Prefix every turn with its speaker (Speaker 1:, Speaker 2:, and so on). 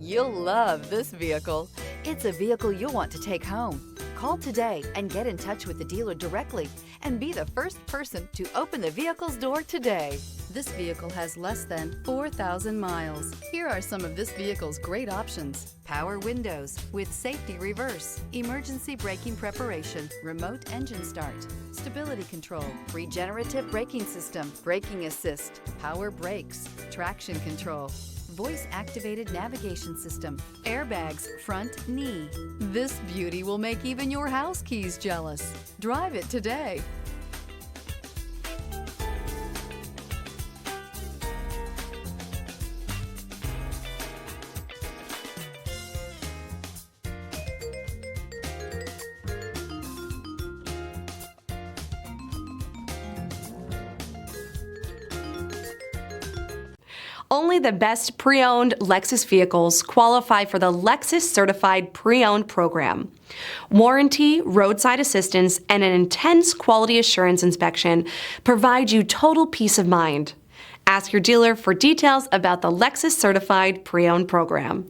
Speaker 1: You'll love this vehicle. It's a vehicle you'll want to take home. Call today and get in touch with the dealer directly and be the first person to open the vehicle's door today. This vehicle has less than 4,000 miles. Here are some of this vehicle's great options: power windows with safety reverse, emergency braking preparation, remote engine start, stability control, regenerative braking system, braking assist, power brakes, traction control, voice-activated navigation system, airbags front knee. This beauty will make even your house keys jealous. Drive it today.
Speaker 2: Only the best pre-owned Lexus vehicles qualify for the Lexus Certified Pre-Owned program. Warranty, roadside assistance, and an intense quality assurance inspection provide you total peace of mind. Ask your dealer for details about the Lexus Certified Pre-Owned program.